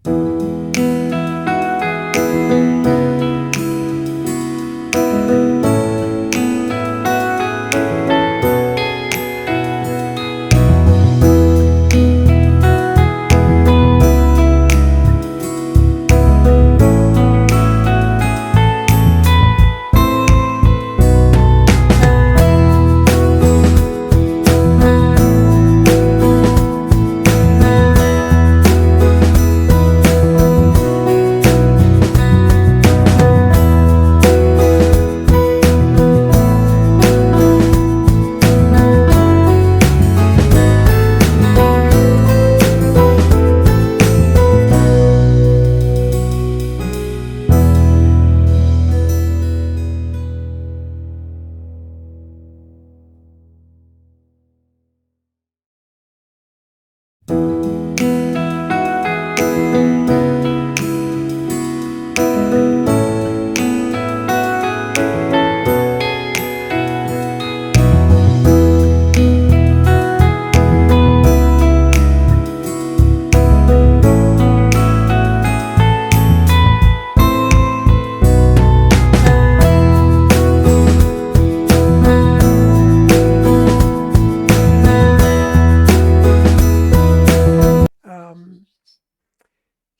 Um,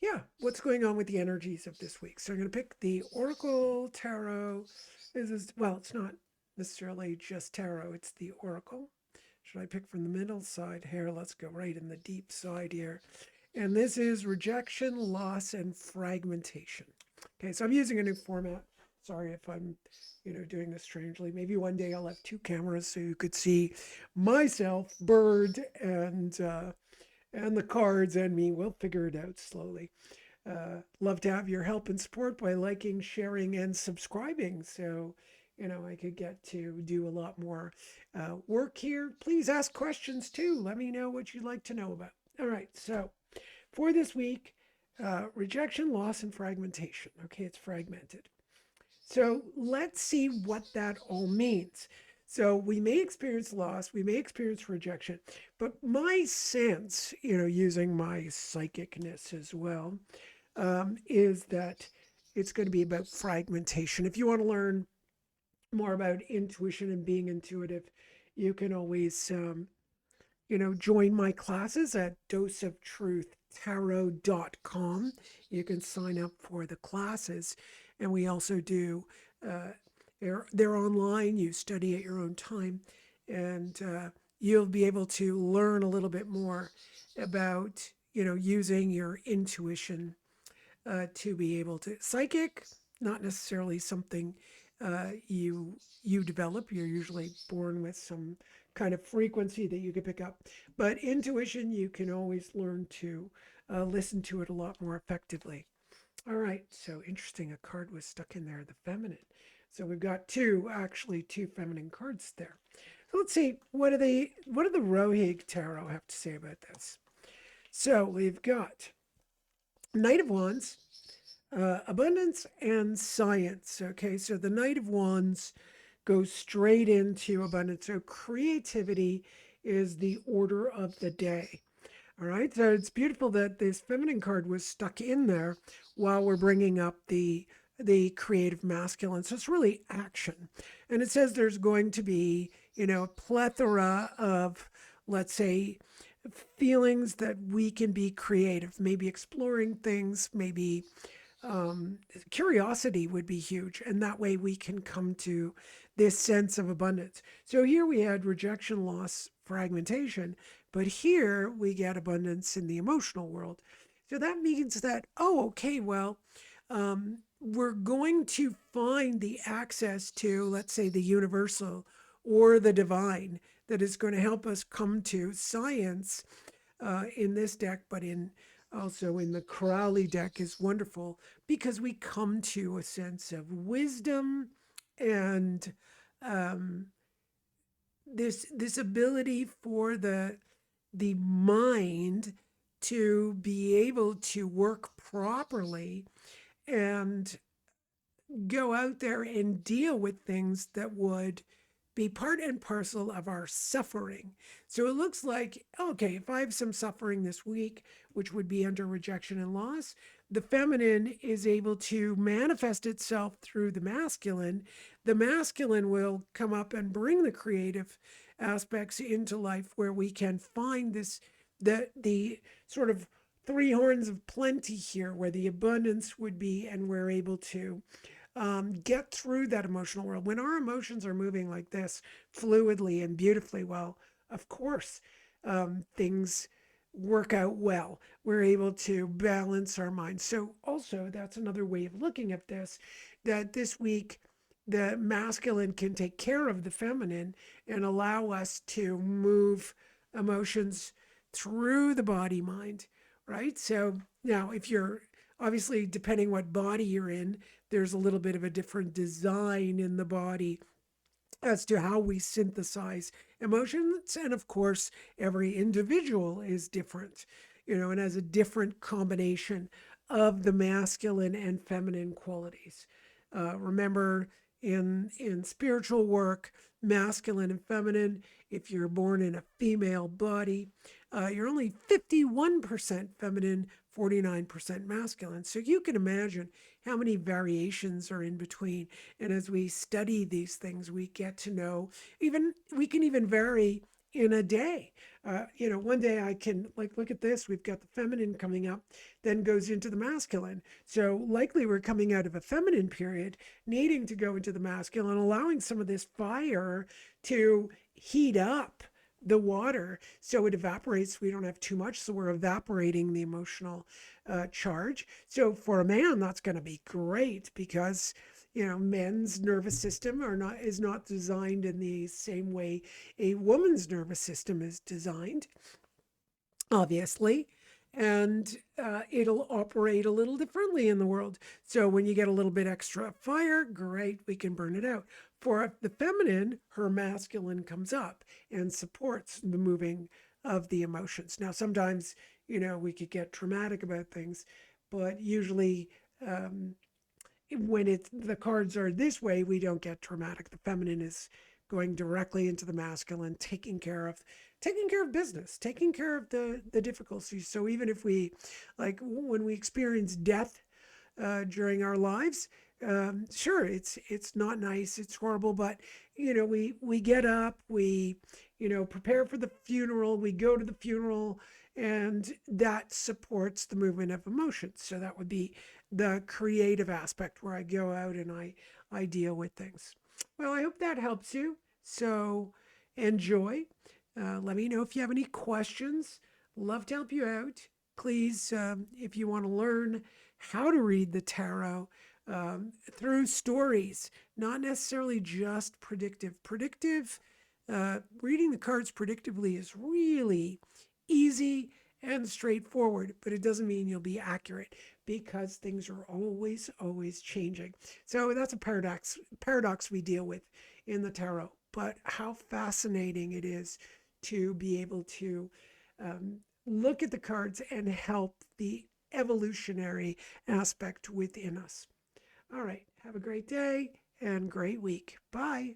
yeah, what's going on with the energies of this week? So I'm going to pick the Oracle Tarot. This is, well, it's not necessarily just tarot, it's the Oracle. Should I pick from the middle side here? Let's go right in the deep side here. And this is rejection, loss, and fragmentation. Okay, so I'm using a new format. Sorry if I'm, doing this strangely. Maybe one day I'll have two cameras so you could see myself, Bird, and the cards and me. We'll figure it out slowly. Love to have your help and support by liking, sharing, and subscribing. So, I could get to do a lot more work here. Please ask questions too. Let me know what you'd like to know about. All right. So, for this week, rejection, loss, and fragmentation. Okay, it's fragmented. So let's see what that all means. So we may experience loss, we may experience rejection, but my sense, using my psychicness as well, is that it's going to be about fragmentation. If you want to learn more about intuition and being intuitive, you can always, join my classes at doseoftruthtarot.com. You can sign up for the classes. And we also do, they're online, you study at your own time, and you'll be able to learn a little bit more about, using your intuition to be able to. Psychic, not necessarily something you develop. You're usually born with some kind of frequency that you can pick up. But intuition, you can always learn to listen to it a lot more effectively. All right, so interesting. A card was stuck in there, the feminine. So we've got two feminine cards there. So let's see, what do the Rohig Tarot have to say about this? So we've got Knight of Wands, abundance, and science. Okay, so the Knight of Wands goes straight into abundance. So creativity is the order of the day. All right, so it's beautiful that this feminine card was stuck in there while we're bringing up the creative masculine. So it's really action, and it says there's going to be a plethora of, let's say, feelings that we can be creative, maybe exploring things, maybe curiosity would be huge, and that way we can come to this sense of abundance. So here we had rejection, loss, fragmentation, but here we get abundance in the emotional world. So that means that, oh, okay, well, we're going to find the access to, let's say, the universal or the divine that is going to help us come to science in this deck, but also in the Crowley deck is wonderful because we come to a sense of wisdom and this ability for the mind to be able to work properly and go out there and deal with things that would be part and parcel of our suffering. So it looks like, okay, if I have some suffering this week, which would be under rejection and loss, the feminine is able to manifest itself through the masculine. The masculine will come up and bring the creative aspects into life where we can find this, the sort of three horns of plenty here, where the abundance would be, and we're able to get through that emotional world. When our emotions are moving like this fluidly and beautifully, well, of course, things work out well. We're able to balance our minds. So, also, that's another way of looking at this, that this week, the masculine can take care of the feminine and allow us to move emotions through the body mind, right? So, now if you're obviously, depending what body you're in, there's a little bit of a different design in the body as to how we synthesize emotions. And of course, every individual is different, and has a different combination of the masculine and feminine qualities. Remember, in spiritual work, masculine and feminine, if you're born in a female body, you're only 51% feminine, 49% masculine. So you can imagine how many variations are in between. And as we study these things, we get to know, even we can even vary in a day. One day I can, like, look at this, we've got the feminine coming up, then goes into the masculine. So likely we're coming out of a feminine period, needing to go into the masculine, allowing some of this fire to heat up the water so it evaporates. We don't have too much, so we're evaporating the emotional charge. So for a man, that's going to be great, because men's nervous system is not designed in the same way a woman's nervous system is designed, obviously. And it'll operate a little differently in the world. So when you get a little bit extra fire, great, we can burn it out. For the feminine, her masculine comes up and supports the moving of the emotions. Now, sometimes, we could get dramatic about things, but usually, when the cards are this way, we don't get dramatic. The feminine is going directly into the masculine, taking care of business, taking care of the difficulties. So even if we, like, when we experience death during our lives, sure, it's not nice, it's horrible, but we get up, we prepare for the funeral, we go to the funeral, and that supports the movement of emotions. So that would be the creative aspect, where I go out and I deal with things. Well, I hope that helps you. So enjoy. Let me know if you have any questions. Love to help you out. Please, if you want to learn how to read the tarot through stories, not necessarily just predictive. Reading the cards predictively is really easy and straightforward, but it doesn't mean you'll be accurate, because things are always changing. So that's a paradox we deal with in the tarot. But how fascinating it is to be able to look at the cards and help the evolutionary aspect within us. All right. Have a great day and great week. Bye.